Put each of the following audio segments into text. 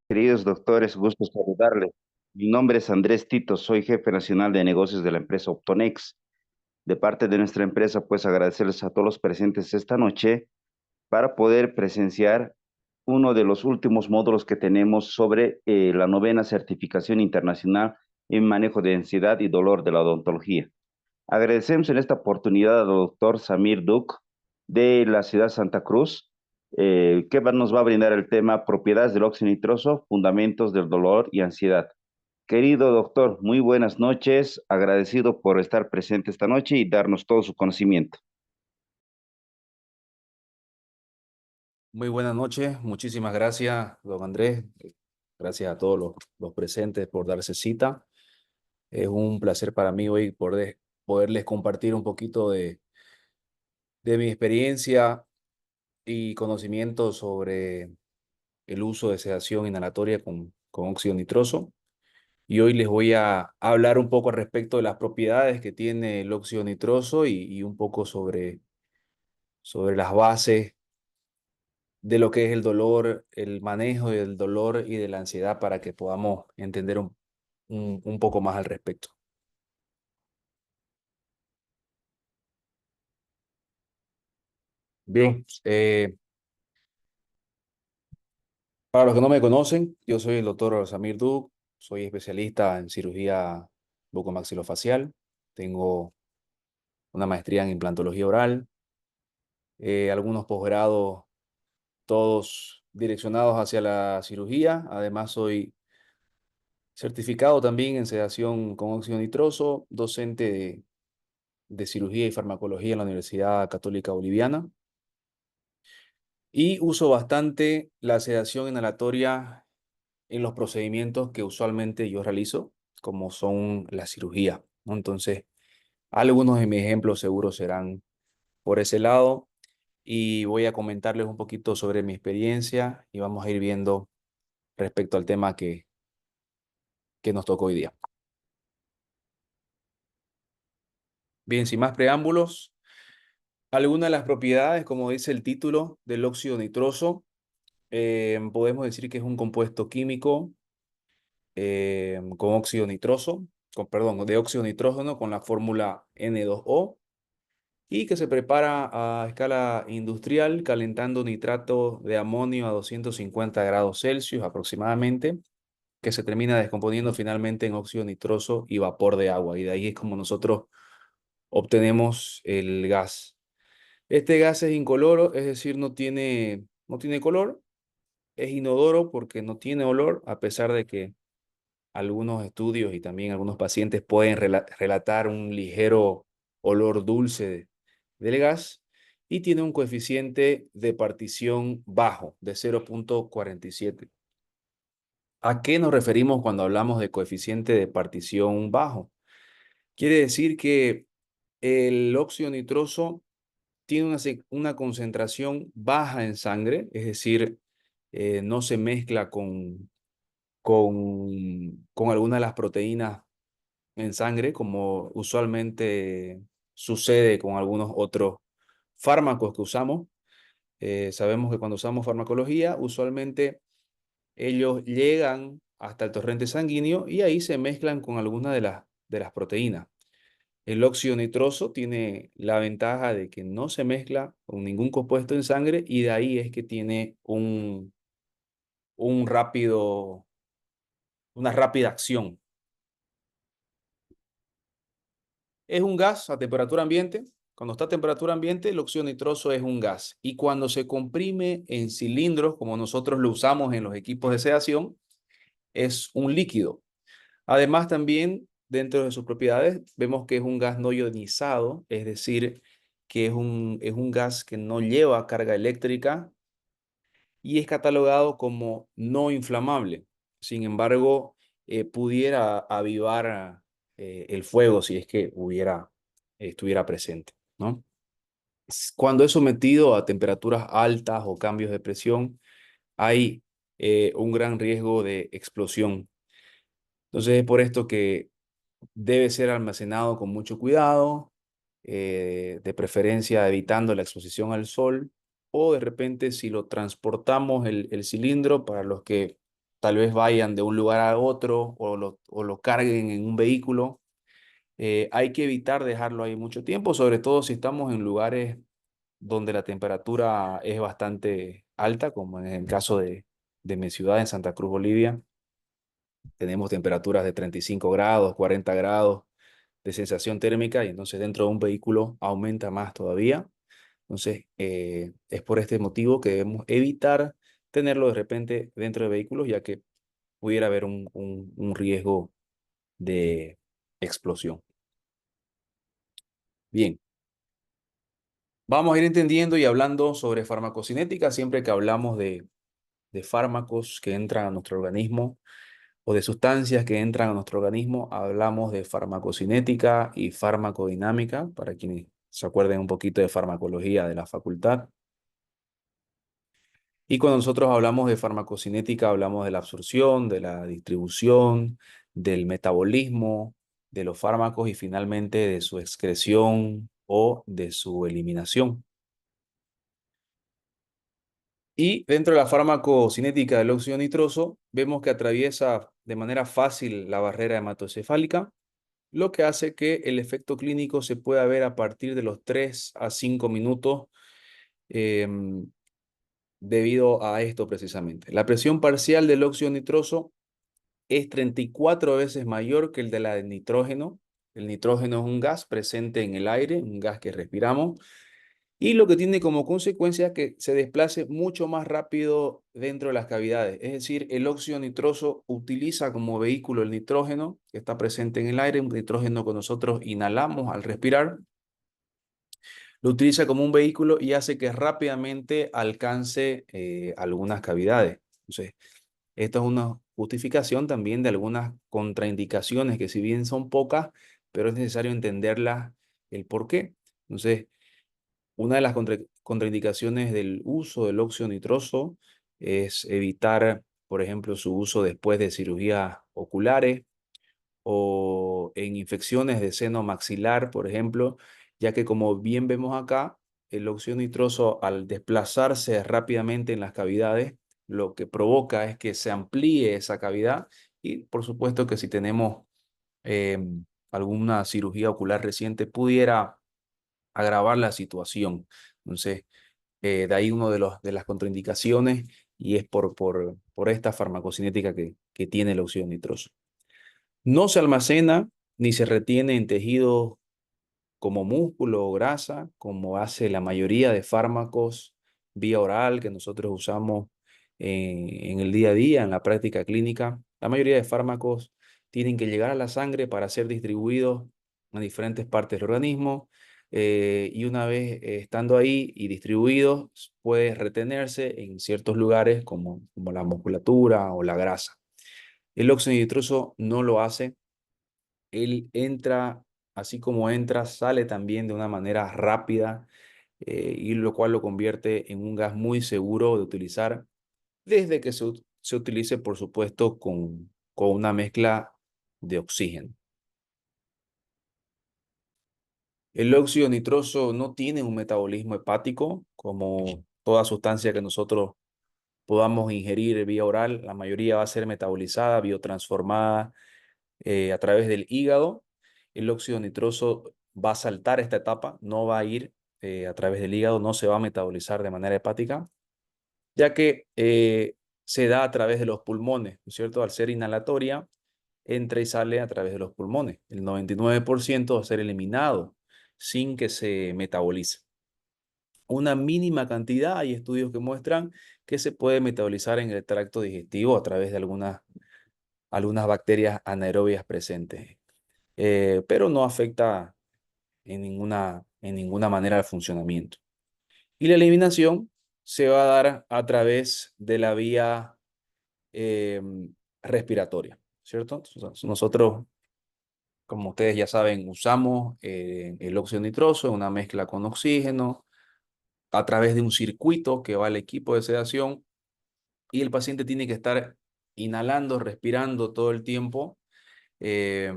Queridos doctores, gusto saludarles. Mi nombre es Andrés Tito, soy jefe nacional de negocios de la empresa Optonex. De parte de nuestra empresa, pues agradecerles a todos los presentes esta noche para poder presenciar uno de los últimos módulos que tenemos sobre la novena certificación internacional en manejo de ansiedad y dolor de la odontología. Agradecemos en esta oportunidad al doctor Samir Duk de la ciudad de Santa Cruz, nos va a brindar el tema propiedades del óxido nitroso, fundamentos del dolor y ansiedad. Querido doctor, muy buenas noches, agradecido por estar presente esta noche y darnos todo su conocimiento. Muy buenas noches, muchísimas gracias, don Andrés. Gracias a todos los presentes por darse cita. Es un placer para mí hoy poderles compartir un poquito de mi experiencia y conocimiento sobre el uso de sedación inhalatoria con óxido nitroso. Y hoy les voy a hablar un poco al respecto de las propiedades que tiene el óxido nitroso y un poco sobre las bases de lo que es el dolor, el manejo del dolor y de la ansiedad para que podamos entender un poco más al respecto. Bien, para los que no me conocen, yo soy el doctor Samir Duk, soy especialista en cirugía bucomaxilofacial, tengo una maestría en implantología oral, algunos posgrados, todos direccionados hacia la cirugía. Además, soy certificado también en sedación con óxido nitroso, docente de cirugía y farmacología en la Universidad Católica Boliviana. Y uso bastante la sedación inhalatoria en los procedimientos que usualmente yo realizo, como son la cirugía, ¿no? Entonces, algunos de mis ejemplos seguros serán por ese lado y voy a comentarles un poquito sobre mi experiencia y vamos a ir viendo respecto al tema que nos tocó hoy día. Bien, sin más preámbulos, algunas de las propiedades, como dice el título del óxido nitroso, podemos decir que es un compuesto químico con óxido nitroso, perdón, de óxido nitrógeno con la fórmula N2O y que se prepara a escala industrial calentando nitrato de amonio a 250 grados Celsius aproximadamente, que se termina descomponiendo finalmente en óxido nitroso y vapor de agua. Y de ahí es como nosotros obtenemos el gas. Este gas es incoloro, es decir, no tiene color, es inodoro porque no tiene olor, a pesar de que algunos estudios y también algunos pacientes pueden relatar un ligero olor dulce del gas y tiene un coeficiente de partición bajo de 0,47. ¿A qué nos referimos cuando hablamos de coeficiente de partición bajo? Quiere decir que el óxido nitroso tiene una concentración baja en sangre, es decir, no se mezcla con alguna de las proteínas en sangre, como usualmente sucede con algunos otros fármacos que usamos. Sabemos que cuando usamos farmacología, usualmente ellos llegan hasta el torrente sanguíneo y ahí se mezclan con algunas de las proteínas. El óxido nitroso tiene la ventaja de que no se mezcla con ningún compuesto en sangre y de ahí es que tiene un rápido, una rápida acción. Es un gas a temperatura ambiente. Cuando está a temperatura ambiente, el óxido nitroso es un gas. Y cuando se comprime en cilindros, como nosotros lo usamos en los equipos de sedación, es un líquido. Además, también dentro de sus propiedades, vemos que es un gas no ionizado, es decir, que es un gas que no lleva carga eléctrica y es catalogado como no inflamable. Sin embargo, pudiera avivar el fuego si es que estuviera presente, ¿no? Cuando es sometido a temperaturas altas o cambios de presión, hay un gran riesgo de explosión. Entonces es por esto que debe ser almacenado con mucho cuidado, de preferencia evitando la exposición al sol, o de repente si lo transportamos el cilindro, para los que tal vez vayan de un lugar a otro o lo carguen en un vehículo. Hay que evitar dejarlo ahí mucho tiempo, sobre todo si estamos en lugares donde la temperatura es bastante alta, como en el caso de mi ciudad, en Santa Cruz, Bolivia. Tenemos temperaturas de 35 grados, 40 grados de sensación térmica y entonces dentro de un vehículo aumenta más todavía. Entonces, es por este motivo que debemos evitar tenerlo de repente dentro de vehículos, ya que pudiera haber un riesgo de explosión. Bien, vamos a ir entendiendo y hablando sobre farmacocinética siempre que hablamos de fármacos que entran a nuestro organismo o de sustancias que entran a nuestro organismo, hablamos de farmacocinética y farmacodinámica, para quienes se acuerden un poquito de farmacología de la facultad. Y cuando nosotros hablamos de farmacocinética, hablamos de la absorción, de la distribución, del metabolismo de los fármacos y finalmente de su excreción o de su eliminación. Y dentro de la farmacocinética del óxido nitroso, vemos que atraviesa de manera fácil la barrera hematocefálica, lo que hace que el efecto clínico se pueda ver a partir de los 3 a 5 minutos debido a esto precisamente. La presión parcial del óxido nitroso es 34 veces mayor que el de la del nitrógeno. El nitrógeno es un gas presente en el aire, un gas que respiramos, y lo que tiene como consecuencia que se desplace mucho más rápido dentro de las cavidades. Es decir, el óxido nitroso utiliza como vehículo el nitrógeno que está presente en el aire, un nitrógeno que nosotros inhalamos al respirar, lo utiliza como un vehículo y hace que rápidamente alcance algunas cavidades. Entonces, esto es una justificación también de algunas contraindicaciones que si bien son pocas, pero es necesario entenderlas el por qué. Entonces, una de las contraindicaciones del uso del óxido nitroso es evitar, por ejemplo, su uso después de cirugías oculares o en infecciones de seno maxilar, por ejemplo, ya que como bien vemos acá, el óxido nitroso al desplazarse rápidamente en las cavidades, lo que provoca es que se amplíe esa cavidad y por supuesto que si tenemos alguna cirugía ocular reciente pudiera agravar la situación. Entonces, de ahí uno de las contraindicaciones y es por esta farmacocinética que tiene el óxido nitroso. No se almacena ni se retiene en tejidos como músculo o grasa, como hace la mayoría de fármacos vía oral que nosotros usamos en el día a día, en la práctica clínica. La mayoría de fármacos tienen que llegar a la sangre para ser distribuidos a diferentes partes del organismo y una vez estando ahí y distribuidos, puede retenerse en ciertos lugares como la musculatura o la grasa. El óxido nitroso no lo hace. Él entra, así como entra, sale también de una manera rápida y lo cual lo convierte en un gas muy seguro de utilizar desde que se utilice, por supuesto, con una mezcla de oxígeno. El óxido nitroso no tiene un metabolismo hepático como toda sustancia que nosotros podamos ingerir vía oral. La mayoría va a ser metabolizada, biotransformada a través del hígado. El óxido nitroso va a saltar esta etapa, no va a ir a través del hígado, no se va a metabolizar de manera hepática, ya que se da a través de los pulmones, ¿no es cierto? Al ser inhalatoria, entra y sale a través de los pulmones. El 99% va a ser eliminado sin que se metabolice. Una mínima cantidad, hay estudios que muestran que se puede metabolizar en el tracto digestivo a través de algunas bacterias anaerobias presentes. Pero no afecta en ninguna manera el funcionamiento. Y la eliminación se va a dar a través de la vía eh, respiratoria, ¿cierto? Entonces, nosotros, como ustedes ya saben, usamos el óxido nitroso en una mezcla con oxígeno a través de un circuito que va al equipo de sedación y el paciente tiene que estar inhalando, respirando todo el tiempo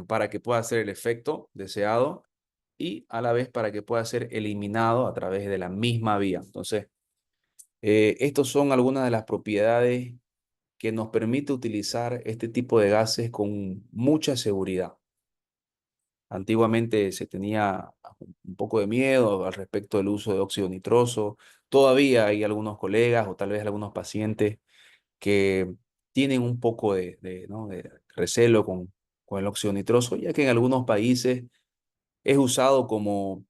para que pueda hacer el efecto deseado y a la vez para que pueda ser eliminado a través de la misma vía. Entonces, estos son algunas de las propiedades que nos permite utilizar este tipo de gases con mucha seguridad. Antiguamente se tenía un poco de miedo al respecto del uso de óxido nitroso. Todavía hay algunos colegas o tal vez algunos pacientes que tienen un poco ¿no? de recelo con el óxido nitroso, ya que en algunos países es usado como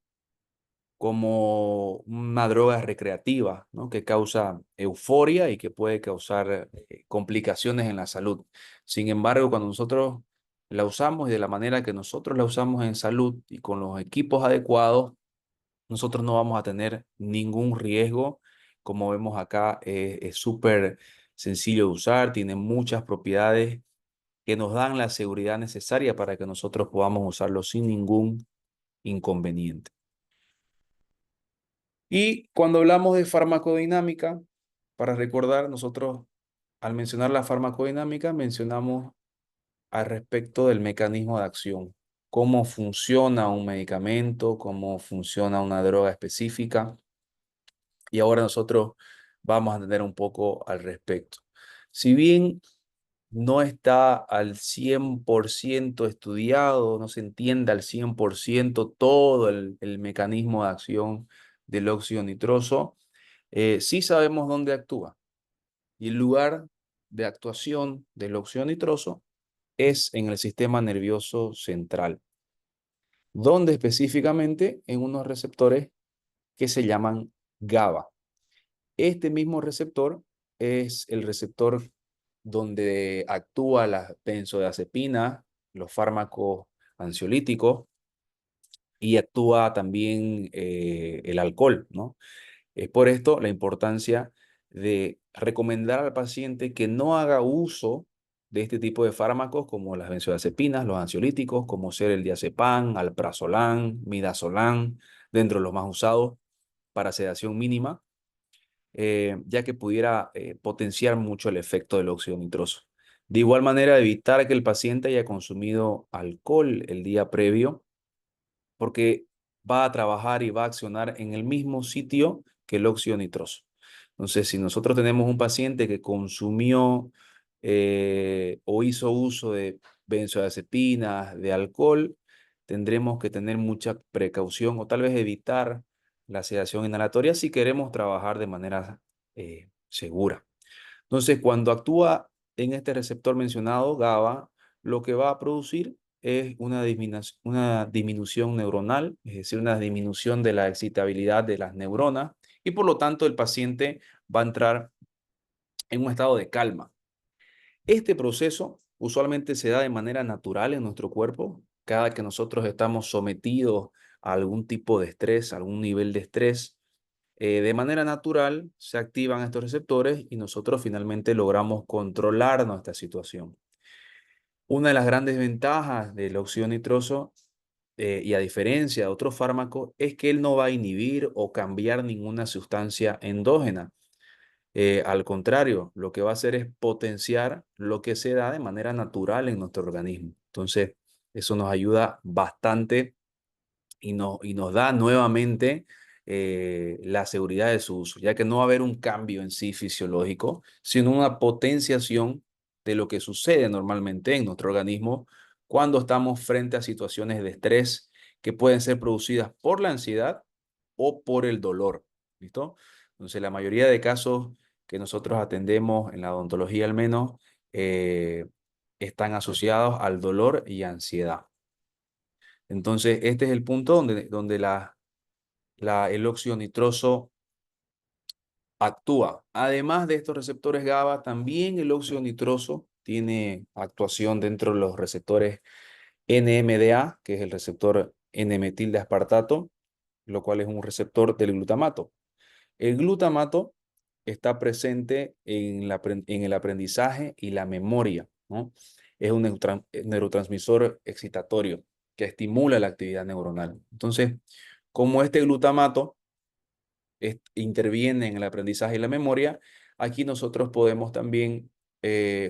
una droga recreativa, ¿no? Que causa euforia y que puede causar complicaciones en la salud. Sin embargo, cuando nosotros la usamos y de la manera que nosotros la usamos en salud y con los equipos adecuados, nosotros no vamos a tener ningún riesgo. Como vemos acá, es súper sencillo de usar, tiene muchas propiedades que nos dan la seguridad necesaria para que nosotros podamos usarlo sin ningún inconveniente. Y cuando hablamos de farmacodinámica, para recordar, nosotros al mencionar la farmacodinámica mencionamos al respecto del mecanismo de acción, cómo funciona un medicamento, cómo funciona una droga específica. Y ahora nosotros vamos a entender un poco al respecto. Si bien no está al 100% estudiado, no se entiende al 100% todo el mecanismo de acción del óxido nitroso, sí sabemos dónde actúa. Y el lugar de actuación del óxido nitroso es en el sistema nervioso central, donde específicamente en unos receptores que se llaman GABA. Este mismo receptor es el receptor donde actúa la benzodiazepina, los fármacos ansiolíticos y actúa también el alcohol, ¿no? Es por esto la importancia de recomendar al paciente que no haga uso de este tipo de fármacos como las benzodiazepinas, los ansiolíticos, como ser el diazepam, alprazolam, midazolam, dentro de los más usados para sedación mínima, ya que pudiera potenciar mucho el efecto del óxido nitroso. De igual manera, evitar que el paciente haya consumido alcohol el día previo, porque va a trabajar y va a accionar en el mismo sitio que el óxido nitroso. Entonces, si nosotros tenemos un paciente que consumió o hizo uso de benzodiazepinas, de alcohol, tendremos que tener mucha precaución o tal vez evitar la sedación inhalatoria si queremos trabajar de manera segura. Entonces, cuando actúa en este receptor mencionado, GABA, lo que va a producir es una disminución neuronal, es decir, una disminución de la excitabilidad de las neuronas, y por lo tanto el paciente va a entrar en un estado de calma. Este proceso usualmente se da de manera natural en nuestro cuerpo. Cada que nosotros estamos sometidos a algún tipo de estrés, a algún nivel de estrés, de manera natural se activan estos receptores y nosotros finalmente logramos controlar nuestra situación. Una de las grandes ventajas del óxido nitroso, y a diferencia de otros fármacos, es que él no va a inhibir o cambiar ninguna sustancia endógena. Al contrario, lo que va a hacer es potenciar lo que se da de manera natural en nuestro organismo. Entonces, eso nos ayuda bastante y nos da nuevamente la seguridad de su uso, ya que no va a haber un cambio en sí fisiológico, sino una potenciación de lo que sucede normalmente en nuestro organismo cuando estamos frente a situaciones de estrés que pueden ser producidas por la ansiedad o por el dolor. ¿Listo? Entonces, la mayoría de casos que nosotros atendemos, en la odontología al menos, eh, están asociados al dolor y ansiedad. Entonces, este es el punto donde el óxido nitroso actúa. Además de estos receptores GABA, también el óxido nitroso tiene actuación dentro de los receptores NMDA, que es el receptor N-metildeaspartato, lo cual es un receptor del glutamato. El glutamato está presente en el aprendizaje y la memoria, ¿no? Es un neurotransmisor excitatorio que estimula la actividad neuronal. Entonces, como este glutamato interviene en el aprendizaje y la memoria, aquí nosotros podemos también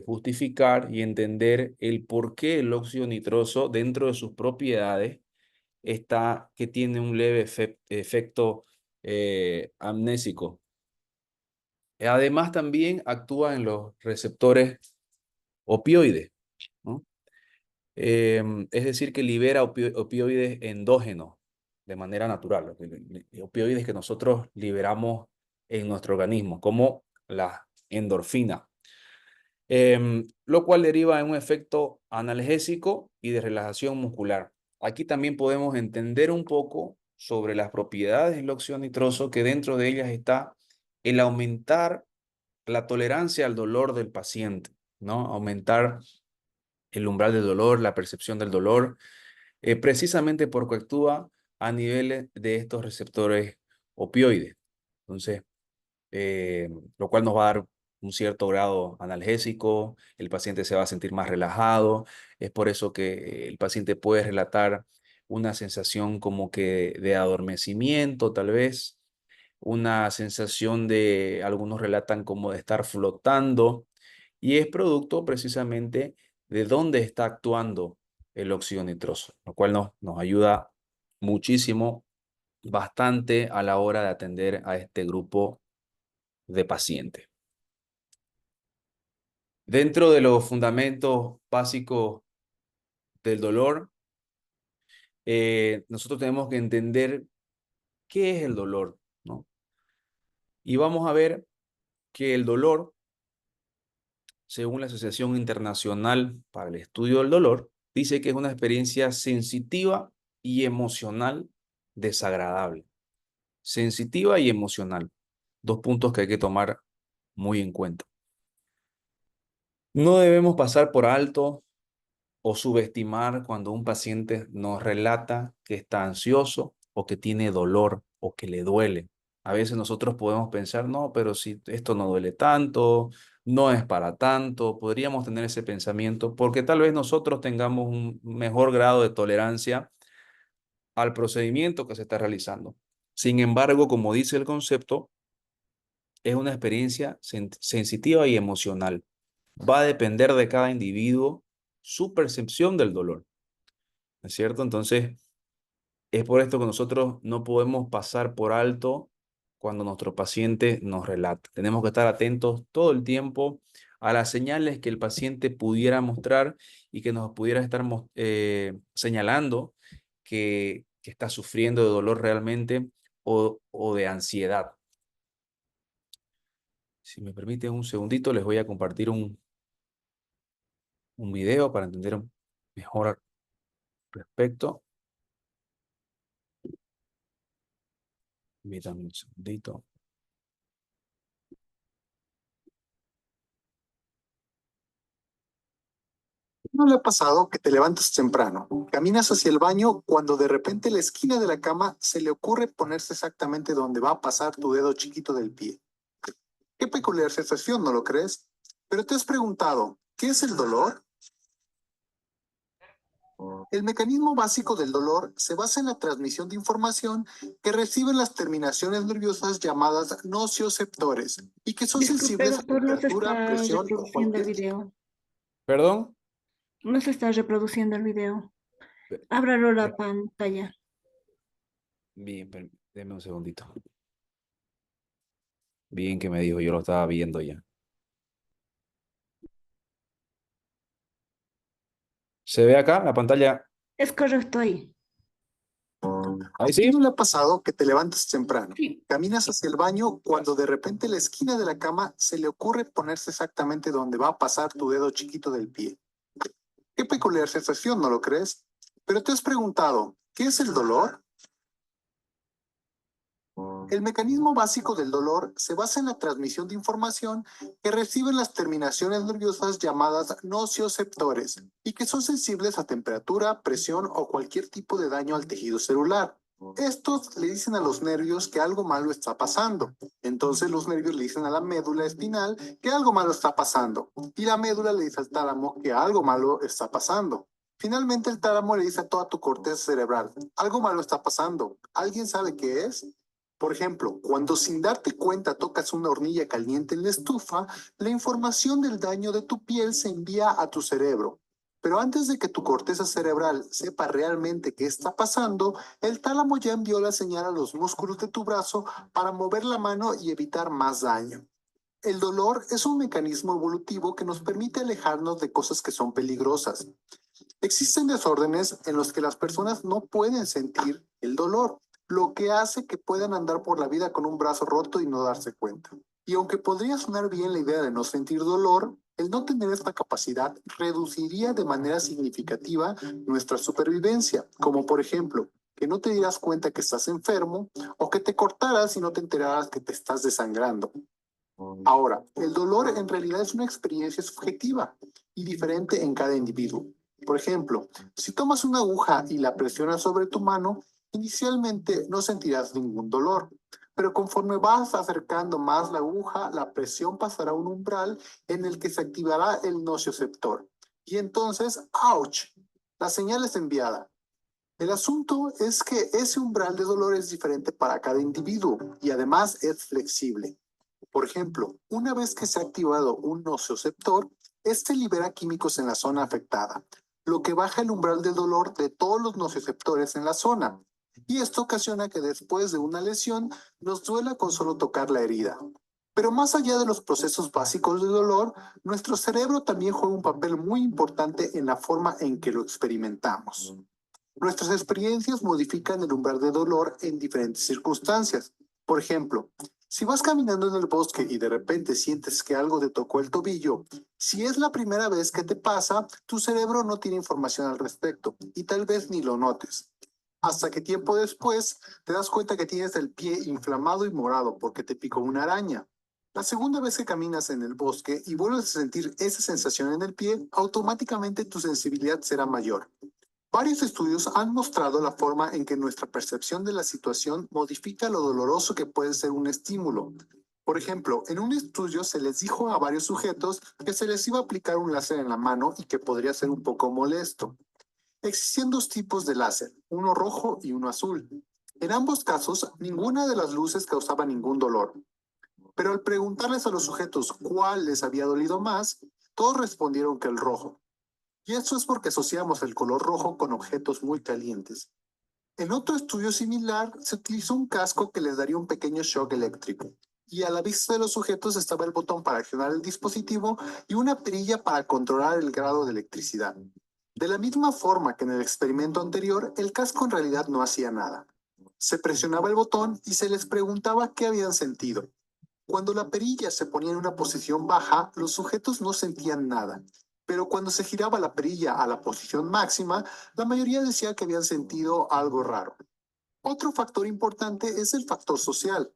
justificar y entender el por qué el óxido nitroso, dentro de sus propiedades, que tiene un leve efecto amnésico. Además, también actúa en los receptores opioides, ¿no? Es decir, que libera opioides endógenos de manera natural, opioides que nosotros liberamos en nuestro organismo, como la endorfina, lo cual deriva en un efecto analgésico y de relajación muscular. Aquí también podemos entender un poco sobre las propiedades del óxido nitroso, que dentro de ellas está el aumentar la tolerancia al dolor del paciente, ¿no? Aumentar el umbral del dolor, la percepción del dolor, precisamente porque actúa a niveles de estos receptores opioides. Entonces, lo cual nos va a dar un cierto grado analgésico, el paciente se va a sentir más relajado, es por eso que el paciente puede relatar una sensación como que de adormecimiento, tal vez, una sensación de, algunos relatan como de estar flotando, y es producto precisamente de dónde está actuando el óxido nitroso, lo cual nos ayuda muchísimo, bastante a la hora de atender a este grupo de pacientes. Dentro de los fundamentos básicos del dolor, nosotros tenemos que entender qué es el dolor, ¿no? Y vamos a ver que el dolor, según la Asociación Internacional para el Estudio del Dolor, dice que es una experiencia sensitiva y emocional desagradable. Sensitiva y emocional. Dos puntos que hay que tomar muy en cuenta. No debemos pasar por alto o subestimar cuando un paciente nos relata que está ansioso o que tiene dolor o que le duele. A veces nosotros podemos pensar, no, pero si esto no duele tanto, no es para tanto, podríamos tener ese pensamiento porque tal vez nosotros tengamos un mejor grado de tolerancia al procedimiento que se está realizando. Sin embargo, como dice el concepto, es una experiencia sensitiva y emocional. Va a depender de cada individuo su percepción del dolor, ¿no es cierto? Entonces, es por esto que nosotros no podemos pasar por alto cuando nuestro paciente nos relata. Tenemos que estar atentos todo el tiempo a las señales que el paciente pudiera mostrar y que nos pudiera estar señalando que está sufriendo de dolor realmente o de ansiedad. Si me permite un segundito, les voy a compartir un video para entender mejor al respecto. Permítanme un segundito. ¿No le ha pasado que te levantas temprano, caminas hacia el baño cuando de repente la esquina de la cama se le ocurre ponerse exactamente donde va a pasar tu dedo chiquito del pie? Qué peculiar sensación, ¿no lo crees? Pero te has preguntado, ¿qué es el dolor? El mecanismo básico del dolor se basa en la transmisión de información que reciben las terminaciones nerviosas llamadas nocioceptores y que son Disculpe, sensibles a doctor, no se temperatura, está presión o reproduciendo el cualquier tipo. video. ¿Perdón? No se está reproduciendo el video. Ábralo la pantalla. Bien, denme un segundito. Bien que me dijo, yo lo estaba viendo ya. ¿Se ve acá la pantalla? Es correcto ahí. Ahí ¿A sí. ti no le ha pasado que te levantas temprano, Sí. caminas hacia el baño cuando de repente la esquina de la cama se le ocurre ponerse exactamente donde va a pasar tu dedo chiquito del pie? Qué peculiar sensación, ¿no lo crees? Pero te has preguntado, ¿qué es el dolor? El mecanismo básico del dolor se basa en la transmisión de información que reciben las terminaciones nerviosas llamadas nocioceptores y que son sensibles a temperatura, presión o cualquier tipo de daño al tejido celular. Estos le dicen a los nervios que algo malo está pasando. Entonces los nervios le dicen a la médula espinal que algo malo está pasando. Y la médula le dice al tálamo que algo malo está pasando. Finalmente el tálamo le dice a toda tu corteza cerebral, algo malo está pasando. ¿Alguien sabe qué es? Por ejemplo, cuando sin darte cuenta tocas una hornilla caliente en la estufa, la información del daño de tu piel se envía a tu cerebro. Pero antes de que tu corteza cerebral sepa realmente qué está pasando, el tálamo ya envió la señal a los músculos de tu brazo para mover la mano y evitar más daño. El dolor es un mecanismo evolutivo que nos permite alejarnos de cosas que son peligrosas. Existen desórdenes en los que las personas no pueden sentir el dolor, lo que hace que puedan andar por la vida con un brazo roto y no darse cuenta. Y aunque podría sonar bien la idea de no sentir dolor, el no tener esta capacidad reduciría de manera significativa nuestra supervivencia, como por ejemplo, que no te dieras cuenta que estás enfermo o que te cortaras y no te enteraras que te estás desangrando. Ahora, el dolor en realidad es una experiencia subjetiva y diferente en cada individuo. Por ejemplo, si tomas una aguja y la presionas sobre tu mano, inicialmente no sentirás ningún dolor, pero conforme vas acercando más la aguja, la presión pasará a un umbral en el que se activará el nocioceptor. Y entonces, ¡ouch! La señal es enviada. El asunto es que ese umbral de dolor es diferente para cada individuo y además es flexible. Por ejemplo, una vez que se ha activado un nocioceptor, este libera químicos en la zona afectada, lo que baja el umbral del dolor de todos los nocioceptores en la zona. Y esto ocasiona que después de una lesión nos duela con solo tocar la herida. Pero más allá de los procesos básicos de dolor, nuestro cerebro también juega un papel muy importante en la forma en que lo experimentamos. Nuestras experiencias modifican el umbral de dolor en diferentes circunstancias. Por ejemplo, si vas caminando en el bosque y de repente sientes que algo te tocó el tobillo, si es la primera vez que te pasa, tu cerebro no tiene información al respecto y tal vez ni lo notes. Hasta que tiempo después te das cuenta que tienes el pie inflamado y morado porque te picó una araña. La segunda vez que caminas en el bosque y vuelves a sentir esa sensación en el pie, automáticamente tu sensibilidad será mayor. Varios estudios han mostrado la forma en que nuestra percepción de la situación modifica lo doloroso que puede ser un estímulo. Por ejemplo, en un estudio se les dijo a varios sujetos que se les iba a aplicar un láser en la mano y que podría ser un poco molesto. Existían dos tipos de láser, uno rojo y uno azul. En ambos casos, ninguna de las luces causaba ningún dolor. Pero al preguntarles a los sujetos cuál les había dolido más, todos respondieron que el rojo. Y eso es porque asociamos el color rojo con objetos muy calientes. En otro estudio similar, se utilizó un casco que les daría un pequeño shock eléctrico. Y a la vista de los sujetos estaba el botón para accionar el dispositivo y una perilla para controlar el grado de electricidad. De la misma forma que en el experimento anterior, el casco en realidad no hacía nada. Se presionaba el botón y se les preguntaba qué habían sentido. Cuando la perilla se ponía en una posición baja, los sujetos no sentían nada. Pero cuando se giraba la perilla a la posición máxima, la mayoría decía que habían sentido algo raro. Otro factor importante es el factor social.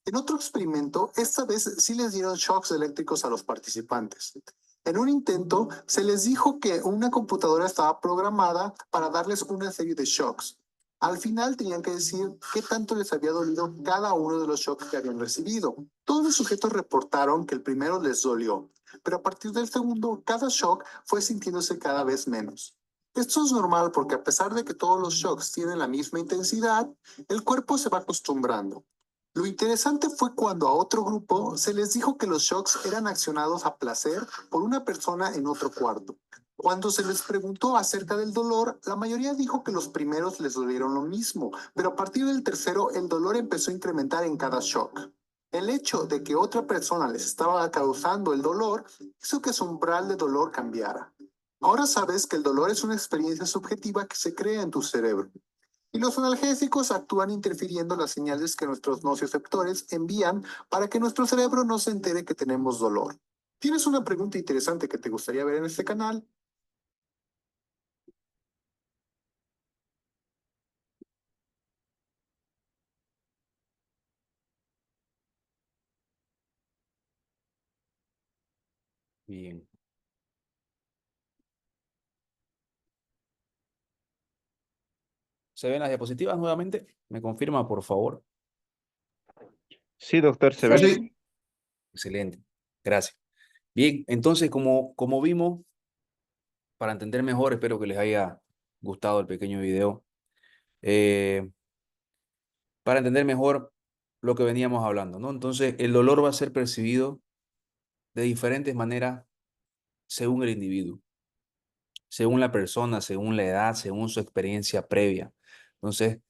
En otro experimento, esta vez sí les dieron shocks eléctricos a los participantes. En un intento, se les dijo que una computadora estaba programada para darles una serie de shocks. Al final tenían que decir qué tanto les había dolido cada uno de los shocks que habían recibido. Todos los sujetos reportaron que el primero les dolió, pero a partir del segundo, cada shock fue sintiéndose cada vez menos. Esto es normal porque a pesar de que todos los shocks tienen la misma intensidad, el cuerpo se va acostumbrando. Lo interesante fue cuando a otro grupo se les dijo que los shocks eran accionados a placer por una persona en otro cuarto. Cuando se les preguntó acerca del dolor, la mayoría dijo que los primeros les dolieron lo mismo, pero a partir del tercero el dolor empezó a incrementar en cada shock. El hecho de que otra persona les estaba causando el dolor hizo que su umbral de dolor cambiara. Ahora sabes que el dolor es una experiencia subjetiva que se crea en tu cerebro. Y los analgésicos actúan interfiriendo las señales que nuestros nocioceptores envían para que nuestro cerebro no se entere que tenemos dolor. ¿Tienes una pregunta interesante que te gustaría ver en este canal? Bien. ¿Se ven las diapositivas nuevamente? ¿Me confirma, por favor? Sí, doctor, se ve. Sí. Excelente. Gracias. Bien, entonces, como vimos, para entender mejor, espero que les haya gustado el pequeño video. Para entender mejor lo que veníamos hablando, ¿no? Entonces, el dolor va a ser percibido de diferentes maneras según el individuo, según la persona, según la edad, según su experiencia previa. Entonces,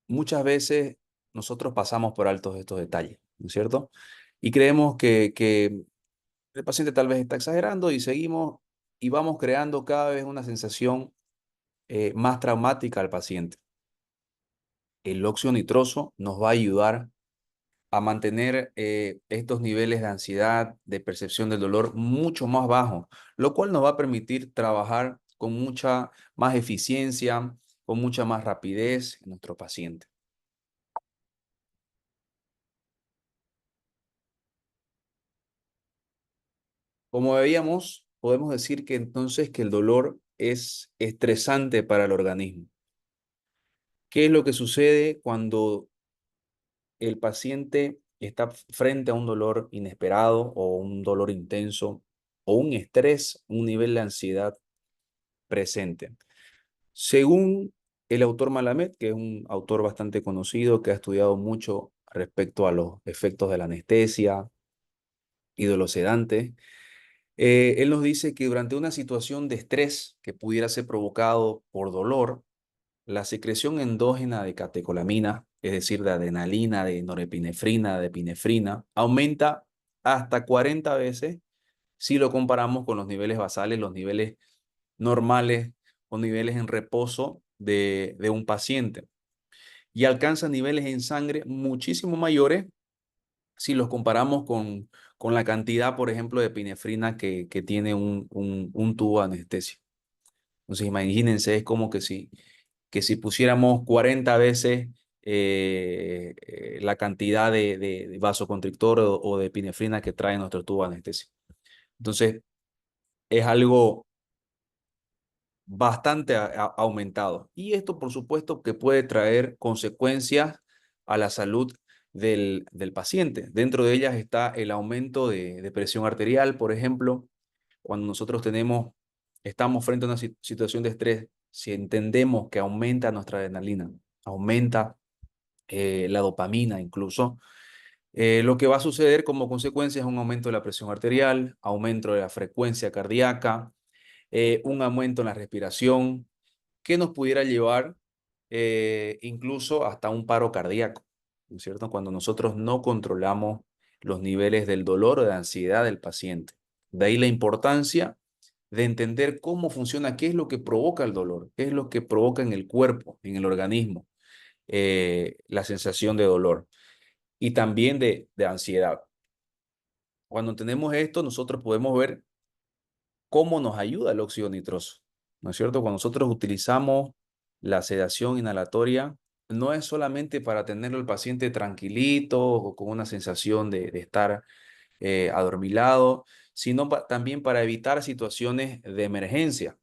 muchas veces nosotros pasamos por altos estos detalles, ¿no es cierto? Y creemos que el paciente tal vez está exagerando y seguimos y vamos creando cada vez una sensación más traumática al paciente. El óxido nitroso nos va a ayudar a mantener estos niveles de ansiedad, de percepción del dolor mucho más bajos, lo cual nos va a permitir trabajar con mucha más eficiencia, con mucha más rapidez en nuestro paciente. Como veíamos, podemos decir que entonces que el dolor es estresante para el organismo. ¿Qué es lo que sucede cuando el paciente está frente a un dolor inesperado o un dolor intenso o un estrés, un nivel de ansiedad presente? Según el autor Malamed, que es un autor bastante conocido, que ha estudiado mucho respecto a los efectos de la anestesia y de los sedantes, él nos dice que durante una situación de estrés que pudiera ser provocado por dolor, la secreción endógena de catecolamina, es decir, de adrenalina, de norepinefrina, de epinefrina, aumenta hasta 40 veces si lo comparamos con los niveles basales, los niveles normales o niveles en reposo de un paciente. Y alcanza niveles en sangre muchísimo mayores si los comparamos con la cantidad, por ejemplo, de epinefrina que tiene un tubo de anestesia. Entonces, imagínense, es como que si pusiéramos 40 veces la cantidad de vasoconstrictor o de epinefrina que trae nuestro tubo de anestesia. Entonces, es algo bastante aumentado. Y esto, por supuesto, que puede traer consecuencias a la salud del paciente. Dentro de ellas está el aumento de presión arterial, por ejemplo, cuando nosotros estamos frente a una situación de estrés, si entendemos que aumenta nuestra adrenalina, aumenta la dopamina incluso, lo que va a suceder como consecuencia es un aumento de la presión arterial, aumento de la frecuencia cardíaca, un aumento en la respiración, que nos pudiera llevar incluso hasta un paro cardíaco, ¿no es cierto? Cuando nosotros no controlamos los niveles del dolor o de ansiedad del paciente. De ahí la importancia de entender cómo funciona, qué es lo que provoca el dolor, qué es lo que provoca en el cuerpo, en el organismo, la sensación de dolor y también de ansiedad. Cuando tenemos esto, nosotros podemos ver cómo nos ayuda el óxido nitroso, ¿no es cierto? Cuando nosotros utilizamos la sedación inhalatoria, no es solamente para tener al paciente tranquilito o con una sensación de estar adormilado, sino también para evitar situaciones de emergencia.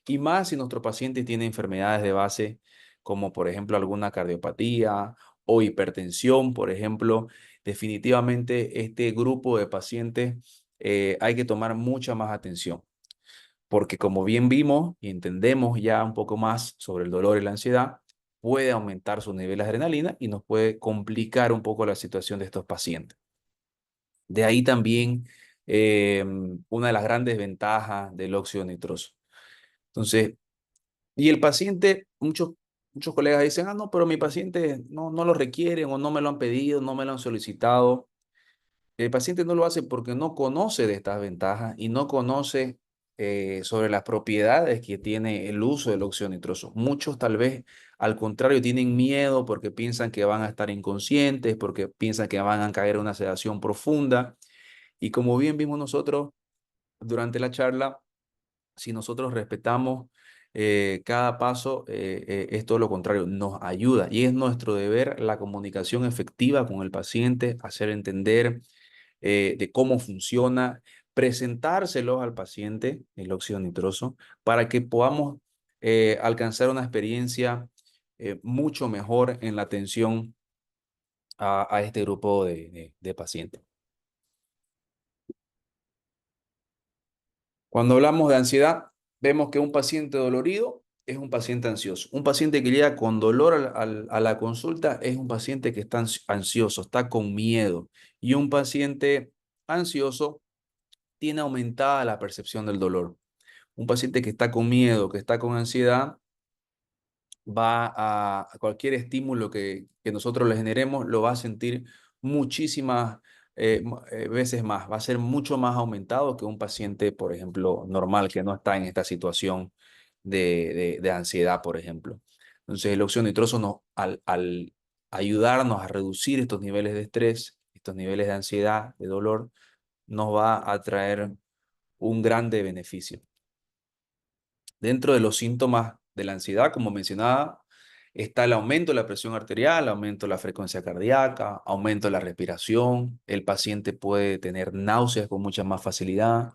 Y más si nuestro paciente tiene enfermedades de base, como por ejemplo alguna cardiopatía o hipertensión, por ejemplo, definitivamente este grupo de pacientes hay que tomar mucha más atención porque como bien vimos y entendemos ya un poco más sobre el dolor y la ansiedad, puede aumentar su nivel de adrenalina y nos puede complicar un poco la situación de estos pacientes. De ahí también una de las grandes ventajas del óxido nitroso. Entonces, y el paciente, muchos colegas dicen, ah, no, pero mi paciente no lo requieren o no me lo han pedido, no me lo han solicitado. El paciente no lo hace porque no conoce de estas ventajas y no conoce sobre las propiedades que tiene el uso del óxido nitroso. Muchos tal vez al contrario tienen miedo porque piensan que van a estar inconscientes, porque piensan que van a caer en una sedación profunda. Y como bien vimos nosotros durante la charla, si nosotros respetamos cada paso, es todo lo contrario, nos ayuda y es nuestro deber la comunicación efectiva con el paciente, hacer entender de cómo funciona, presentárselos al paciente, el óxido nitroso, para que podamos alcanzar una experiencia mucho mejor en la atención a este grupo de pacientes. Cuando hablamos de ansiedad, vemos que un paciente dolorido es un paciente ansioso. Un paciente que llega con dolor a la consulta es un paciente que está ansioso, está con miedo. Y un paciente ansioso tiene aumentada la percepción del dolor. Un paciente que está con miedo, que está con ansiedad, va a cualquier estímulo que nosotros le generemos, lo va a sentir muchísimas veces más. Va a ser mucho más aumentado que un paciente, por ejemplo, normal, que no está en esta situación de ansiedad, por ejemplo. Entonces, el óxido nitroso al ayudarnos a reducir estos niveles de estrés, estos niveles de ansiedad, de dolor, nos va a traer un grande beneficio. Dentro de los síntomas de la ansiedad, como mencionaba, está el aumento de la presión arterial, aumento de la frecuencia cardíaca, aumento de la respiración. El paciente puede tener náuseas con mucha más facilidad.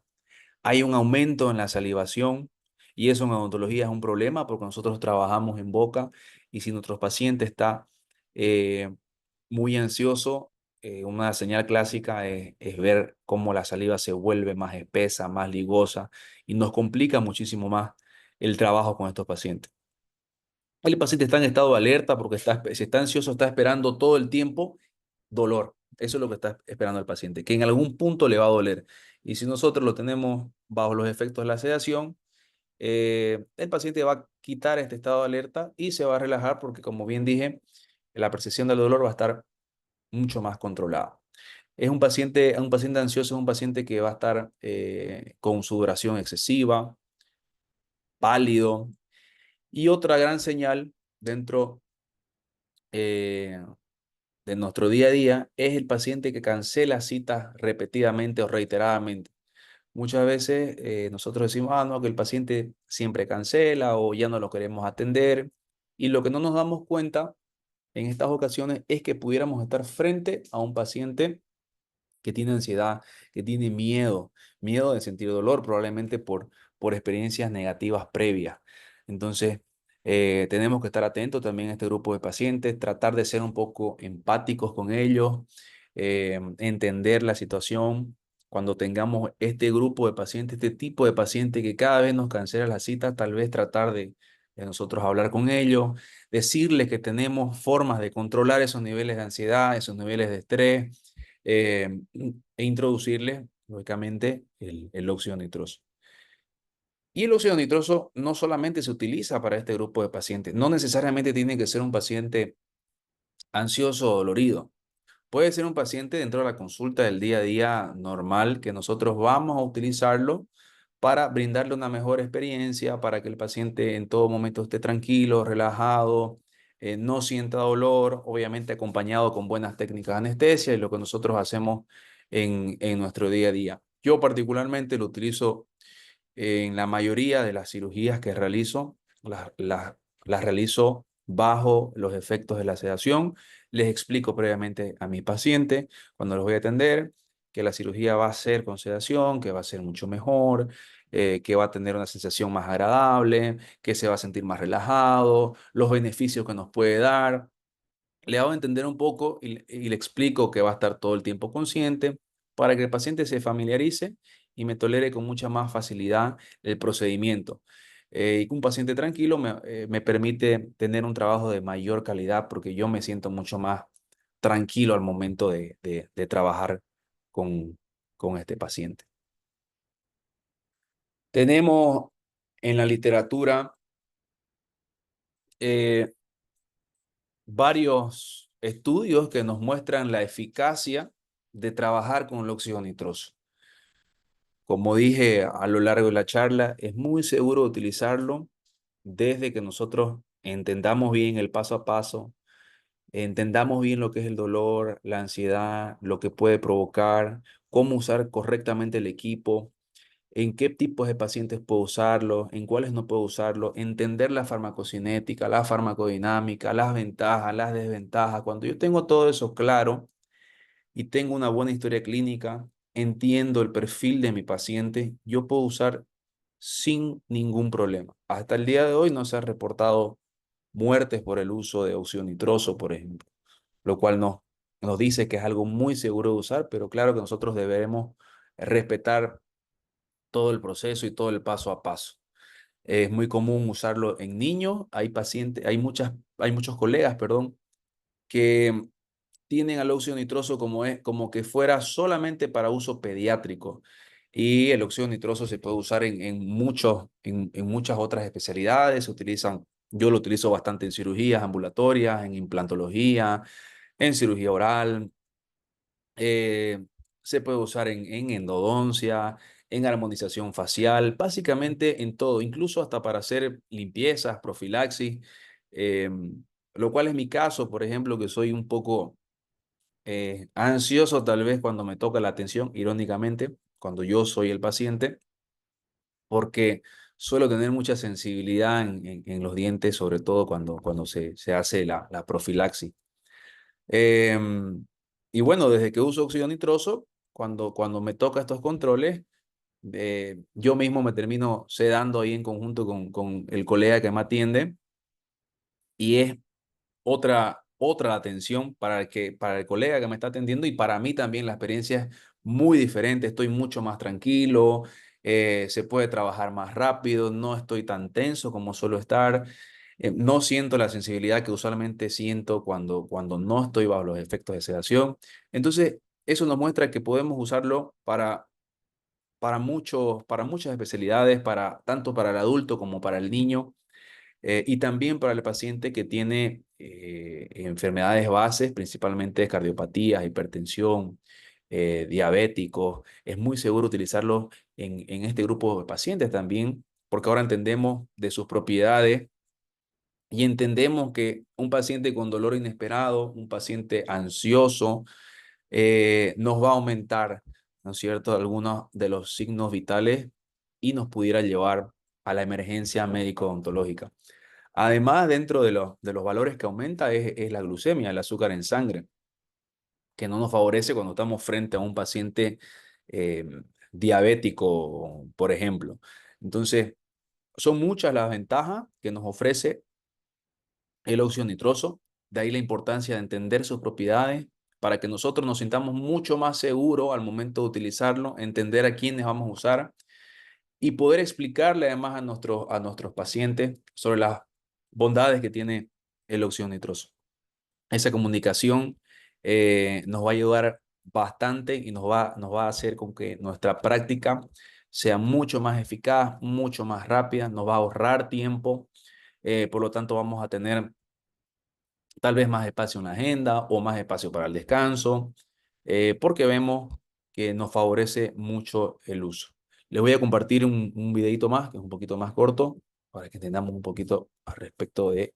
Hay un aumento en la salivación y eso en odontología es un problema porque nosotros trabajamos en boca y si nuestro paciente está eh, muy ansioso, una señal clásica es ver cómo la saliva se vuelve más espesa, más ligosa y nos complica muchísimo más el trabajo con estos pacientes. El paciente está en estado de alerta porque si está ansioso, está esperando todo el tiempo dolor. Eso es lo que está esperando el paciente, que en algún punto le va a doler. Y si nosotros lo tenemos bajo los efectos de la sedación, el paciente va a quitar este estado de alerta y se va a relajar porque, como bien dije, la percepción del dolor va a estar mucho más controlada. Un paciente ansioso es un paciente que va a estar con sudoración excesiva, pálido. Y otra gran señal dentro eh, de nuestro día a día es el paciente que cancela citas repetidamente o reiteradamente. Muchas veces nosotros decimos, no, que el paciente siempre cancela o ya no lo queremos atender. Y lo que no nos damos cuenta en estas ocasiones es que pudiéramos estar frente a un paciente que tiene ansiedad, que tiene miedo, miedo de sentir dolor, probablemente por experiencias negativas previas. Entonces, tenemos que estar atentos también a este grupo de pacientes, tratar de ser un poco empáticos con ellos, entender la situación. Cuando tengamos este grupo de pacientes, este tipo de paciente que cada vez nos cancela la cita, tal vez tratar de nosotros hablar con ellos, decirles que tenemos formas de controlar esos niveles de ansiedad, esos niveles de estrés, e introducirle, lógicamente, el óxido nitroso. Y el óxido nitroso no solamente se utiliza para este grupo de pacientes, no necesariamente tiene que ser un paciente ansioso o dolorido. Puede ser un paciente dentro de la consulta del día a día normal que nosotros vamos a utilizarlo para brindarle una mejor experiencia, para que el paciente en todo momento esté tranquilo, relajado, no sienta dolor, obviamente acompañado con buenas técnicas de anestesia y lo que nosotros hacemos en nuestro día a día. Yo particularmente lo utilizo en la mayoría de las cirugías que realizo, las realizo bajo los efectos de la sedación. Les explico previamente a mi paciente cuando los voy a atender que la cirugía va a ser con sedación, que va a ser mucho mejor, que va a tener una sensación más agradable, que se va a sentir más relajado, los beneficios que nos puede dar. Le hago entender un poco y le explico que va a estar todo el tiempo consciente para que el paciente se familiarice y me tolere con mucha más facilidad el procedimiento. Y que un paciente tranquilo me permite tener un trabajo de mayor calidad porque yo me siento mucho más tranquilo al momento de trabajar con, con este paciente. Tenemos en la literatura eh, varios estudios que nos muestran la eficacia de trabajar con el óxido nitroso. Como dije a lo largo de la charla, es muy seguro utilizarlo desde que nosotros entendamos bien el paso a paso, entendamos bien lo que es el dolor, la ansiedad, lo que puede provocar, cómo usar correctamente el equipo, en qué tipos de pacientes puedo usarlo, en cuáles no puedo usarlo, entender la farmacocinética, la farmacodinámica, las ventajas, las desventajas. Cuando yo tengo todo eso claro y tengo una buena historia clínica, entiendo el perfil de mi paciente, yo puedo usar sin ningún problema. Hasta el día de hoy no se han reportado muertes por el uso de óxido nitroso, por ejemplo, lo cual nos dice que es algo muy seguro de usar, pero claro que nosotros deberemos respetar todo el proceso y todo el paso a paso. Es muy común usarlo en niños. Hay pacientes, hay muchos colegas, perdón, que tienen al óxido nitroso como que fuera solamente para uso pediátrico. Y el óxido nitroso se puede usar en muchas otras especialidades. Yo lo utilizo bastante en cirugías ambulatorias, en implantología, en cirugía oral, se puede usar en endodoncia, en armonización facial, básicamente en todo, incluso hasta para hacer limpiezas, profilaxis, lo cual es mi caso, por ejemplo, que soy un poco ansioso tal vez cuando me toca la atención, irónicamente, cuando yo soy el paciente, porque suelo tener mucha sensibilidad en los dientes, sobre todo cuando se hace la profilaxis. Em, y bueno, desde que uso óxido nitroso, cuando me toca estos controles, yo mismo me termino sedando ahí en conjunto con el colega que me atiende y es otra atención para el colega que me está atendiendo y para mí también la experiencia es muy diferente, estoy mucho más tranquilo, se puede trabajar más rápido, no estoy tan tenso como suelo estar, no siento la sensibilidad que usualmente siento cuando no estoy bajo los efectos de sedación. Entonces, eso nos muestra que podemos usarlo para muchas especialidades, tanto para el adulto como para el niño. Y también para el paciente que tiene enfermedades bases, principalmente cardiopatías, hipertensión, diabéticos, es muy seguro utilizarlo en este grupo de pacientes también, porque ahora entendemos de sus propiedades y entendemos que un paciente con dolor inesperado, un paciente ansioso, nos va a aumentar, ¿no es cierto?, algunos de los signos vitales y nos pudiera llevar a la emergencia médico-odontológica. Además, dentro de los valores que aumenta es la glucemia, el azúcar en sangre, que no nos favorece cuando estamos frente a un paciente eh, diabético, por ejemplo. Entonces, son muchas las ventajas que nos ofrece el óxido nitroso, de ahí la importancia de entender sus propiedades para que nosotros nos sintamos mucho más seguros al momento de utilizarlo, entender a quiénes vamos a usar y poder explicarle además a nuestros pacientes sobre las bondades que tiene el óxido nitroso. Esa comunicación nos va a ayudar bastante y nos va a hacer con que nuestra práctica sea mucho más eficaz, mucho más rápida, nos va a ahorrar tiempo, por lo tanto vamos a tener tal vez más espacio en la agenda o más espacio para el descanso, porque vemos que nos favorece mucho el uso. Les voy a compartir un videito más, que es un poquito más corto, para que entendamos un poquito al respecto de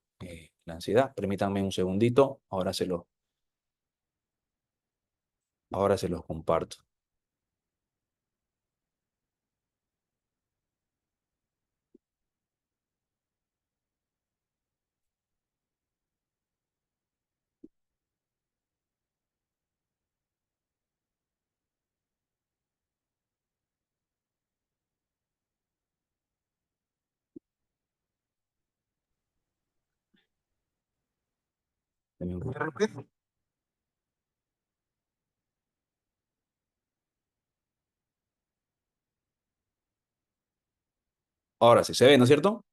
la ansiedad. Permítanme un segundito, ahora se los comparto. Denme un- Ahora sí, se ve, ¿no es cierto?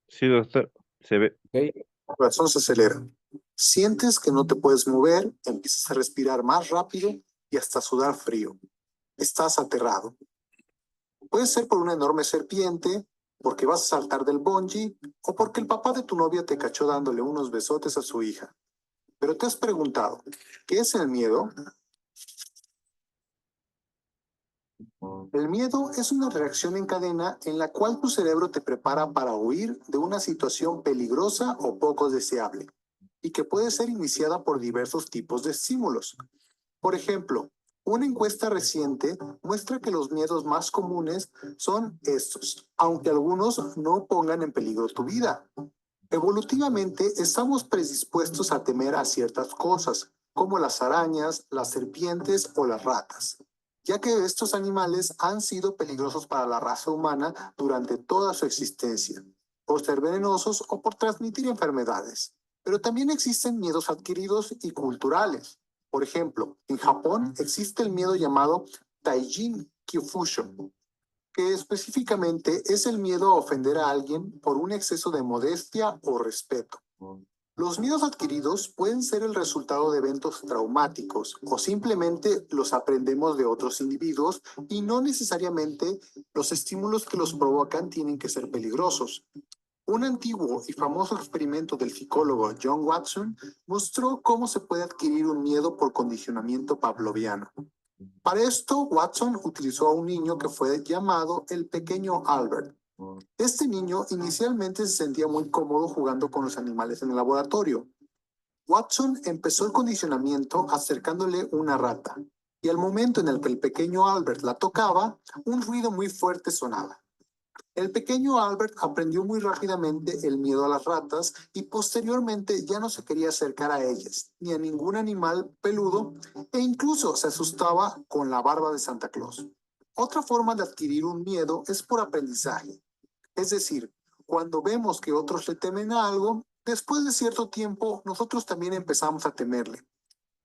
Sí, doctor, se ve. Ok. El corazón se acelera. Sientes que no te puedes mover, empiezas a respirar más rápido y hasta sudar frío. Estás aterrado. Puede ser por una enorme serpiente, porque vas a saltar del bungee o porque el papá de tu novia te cachó dándole unos besotes a su hija. Pero te has preguntado, ¿qué es el miedo? El miedo es una reacción en cadena en la cual tu cerebro te prepara para huir de una situación peligrosa o poco deseable, y que puede ser iniciada por diversos tipos de estímulos. Por ejemplo, una encuesta reciente muestra que los miedos más comunes son estos, aunque algunos no pongan en peligro tu vida. Evolutivamente, estamos predispuestos a temer a ciertas cosas, como las arañas, las serpientes o las ratas, ya que estos animales han sido peligrosos para la raza humana durante toda su existencia, por ser venenosos o por transmitir enfermedades. Pero también existen miedos adquiridos y culturales. Por ejemplo, en Japón existe el miedo llamado Taijin Kyufusho, que específicamente es el miedo a ofender a alguien por un exceso de modestia o respeto. Los miedos adquiridos pueden ser el resultado de eventos traumáticos o simplemente los aprendemos de otros individuos y no necesariamente los estímulos que los provocan tienen que ser peligrosos. Un antiguo y famoso experimento del psicólogo John Watson mostró cómo se puede adquirir un miedo por condicionamiento pavloviano. Para esto, Watson utilizó a un niño que fue llamado el pequeño Albert. Este niño inicialmente se sentía muy cómodo jugando con los animales en el laboratorio. Watson empezó el condicionamiento acercándole una rata, y al momento en el que el pequeño Albert la tocaba, un ruido muy fuerte sonaba. El pequeño Albert aprendió muy rápidamente el miedo a las ratas y posteriormente ya no se quería acercar a ellas, ni a ningún animal peludo, e incluso se asustaba con la barba de Santa Claus. Otra forma de adquirir un miedo es por aprendizaje. Es decir, cuando vemos que otros le temen a algo, después de cierto tiempo nosotros también empezamos a temerle.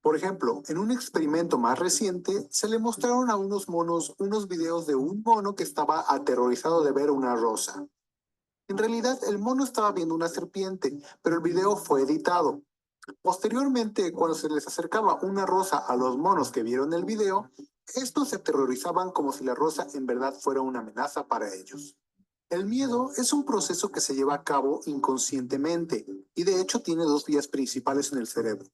Por ejemplo, en un experimento más reciente, se le mostraron a unos monos unos videos de un mono que estaba aterrorizado de ver una rosa. En realidad, el mono estaba viendo una serpiente, pero el video fue editado. Posteriormente, cuando se les acercaba una rosa a los monos que vieron el video, estos se aterrorizaban como si la rosa en verdad fuera una amenaza para ellos. El miedo es un proceso que se lleva a cabo inconscientemente y de hecho tiene dos vías principales en el cerebro.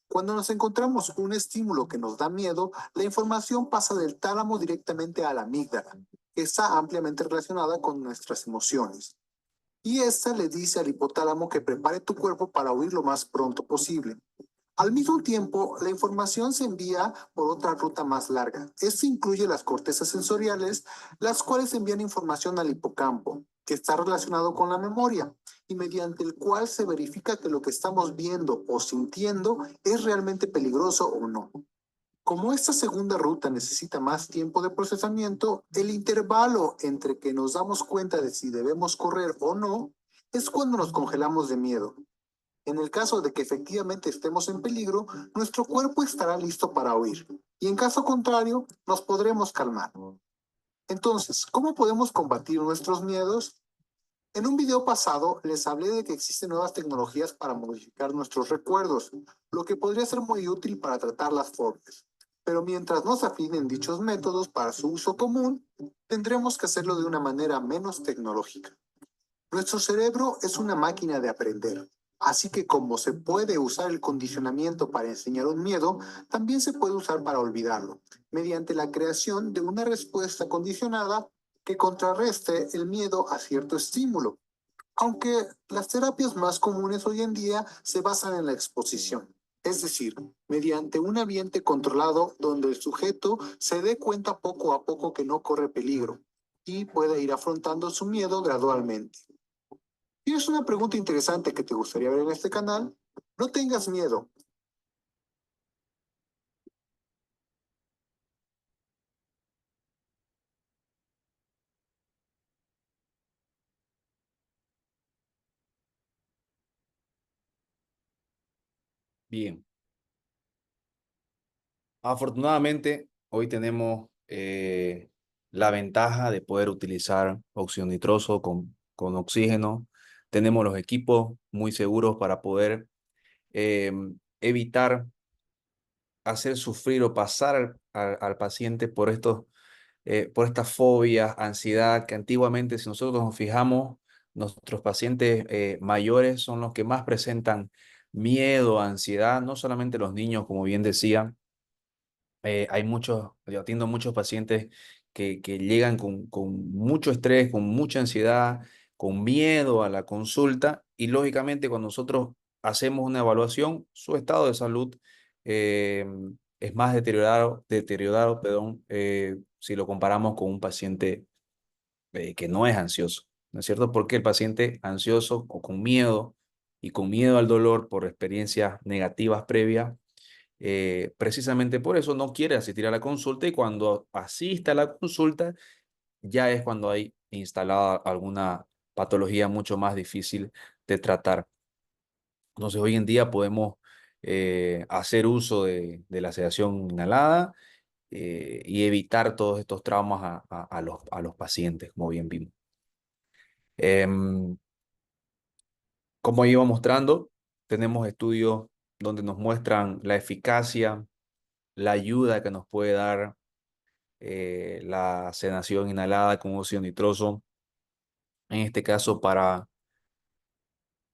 Cuando nos encontramos un estímulo que nos da miedo, la información pasa del tálamo directamente a la amígdala, que está ampliamente relacionada con nuestras emociones. Y esta le dice al hipotálamo que prepare tu cuerpo para huir lo más pronto posible. Al mismo tiempo, la información se envía por otra ruta más larga. Esto incluye las cortezas sensoriales, las cuales envían información al hipocampo, que está relacionado con la memoria, y mediante el cual se verifica que lo que estamos viendo o sintiendo es realmente peligroso o no. Como esta segunda ruta necesita más tiempo de procesamiento, el intervalo entre que nos damos cuenta de si debemos correr o no es cuando nos congelamos de miedo. En el caso de que efectivamente estemos en peligro, nuestro cuerpo estará listo para huir, y en caso contrario, nos podremos calmar. Entonces, ¿cómo podemos combatir nuestros miedos? En un video pasado les hablé de que existen nuevas tecnologías para modificar nuestros recuerdos, lo que podría ser muy útil para tratar las fobias. Pero mientras no se afinen dichos métodos para su uso común, tendremos que hacerlo de una manera menos tecnológica. Nuestro cerebro es una máquina de aprender, así que como se puede usar el condicionamiento para enseñar un miedo, también se puede usar para olvidarlo, mediante la creación de una respuesta condicionada que contrarreste el miedo a cierto estímulo. Aunque las terapias más comunes hoy en día se basan en la exposición, es decir, mediante un ambiente controlado donde el sujeto se dé cuenta poco a poco que no corre peligro y pueda ir afrontando su miedo gradualmente. ¿Tienes una pregunta interesante que te gustaría ver en este canal? No tengas miedo. Bien. Afortunadamente, hoy tenemos la ventaja de poder utilizar óxido nitroso con oxígeno. Tenemos los equipos muy seguros para poder eh, evitar hacer sufrir o pasar al paciente por estas fobias, ansiedad, que antiguamente, si nosotros nos fijamos, nuestros pacientes mayores son los que más presentan miedo, ansiedad, no solamente los niños, como bien decía. Hay muchos, yo atiendo muchos pacientes que llegan con mucho estrés, con mucha ansiedad, con miedo a la consulta y lógicamente cuando nosotros hacemos una evaluación, su estado de salud eh, es más deteriorado, perdón, si lo comparamos con un paciente que no es ansioso, ¿no es cierto? Porque el paciente ansioso o con miedo y con miedo al dolor por experiencias negativas previas, precisamente por eso no quiere asistir a la consulta y cuando asiste a la consulta ya es cuando hay instalada alguna patología mucho más difícil de tratar. Entonces hoy en día podemos hacer uso de la sedación inhalada y evitar todos estos traumas a los pacientes, como bien vimos. Em, como iba mostrando, tenemos estudios donde nos muestran la eficacia, la ayuda que nos puede dar la sedación inhalada con óxido nitroso, en este caso para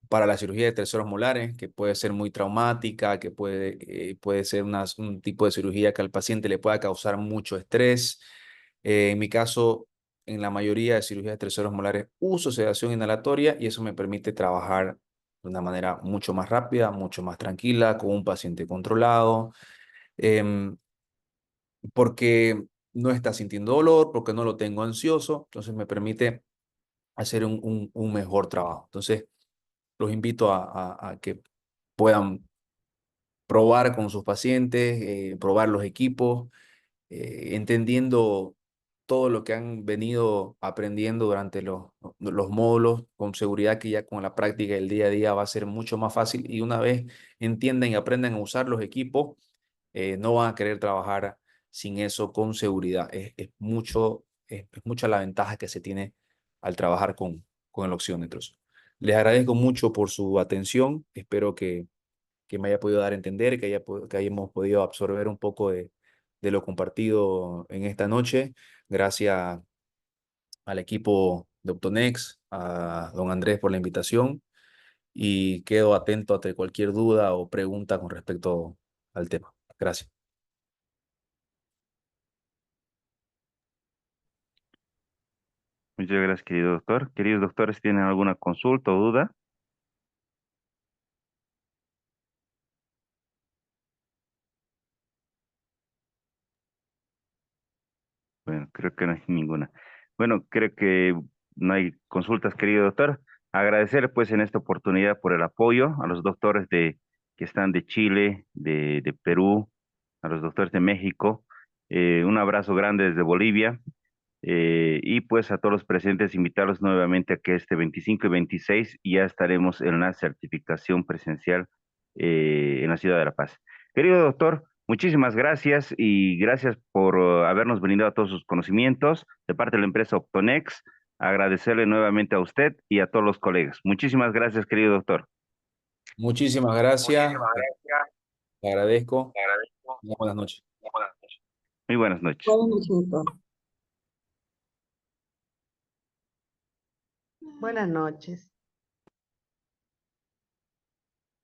para la cirugía de terceros molares, que puede ser muy traumática, que puede ser un tipo de cirugía que al paciente le pueda causar mucho estrés. En mi caso, en la mayoría de cirugías de terceros molares, uso sedación inhalatoria y eso me permite trabajar de una manera mucho más rápida, mucho más tranquila, con un paciente controlado, em, porque no está sintiendo dolor, porque no lo tengo ansioso, entonces me permite hacer un mejor trabajo. Entonces, los invito a que puedan probar con sus pacientes, probar los equipos, entendiendo todo lo que han venido aprendiendo durante los módulos, con seguridad que ya con la práctica del día a día va a ser mucho más fácil y una vez entiendan y aprendan a usar los equipos, no van a querer trabajar sin eso con seguridad. Es mucha la ventaja que se tiene al trabajar con el oxímetro. Les agradezco mucho por su atención. Espero que me haya podido dar a entender, que hayamos podido absorber un poco de lo compartido en esta noche. Gracias al equipo de Optonex, a don Andrés por la invitación y quedo atento ante cualquier duda o pregunta con respecto al tema. Gracias. Muchas gracias, querido doctor. Queridos doctores, ¿tienen alguna consulta o duda? Bueno, creo que no hay ninguna. Bueno, creo que no hay consultas, querido doctor. Agradecer pues en esta oportunidad por el apoyo a los doctores que están de Chile, de Perú, a los doctores de México. Un abrazo grande desde Bolivia. Y pues a todos los presentes, invitarlos nuevamente a que este 25 y 26 ya estaremos en la certificación presencial en la ciudad de La Paz. Querido doctor, muchísimas gracias y gracias por habernos brindado todos sus conocimientos de parte de la empresa Optonex. Agradecerle nuevamente a usted y a todos los colegas. Muchísimas gracias, querido doctor. Muchísimas gracias. Le agradezco. Le agradezco. Muy buenas noches. Muy buenas noches. Buenas noches, doctor. Buenas noches.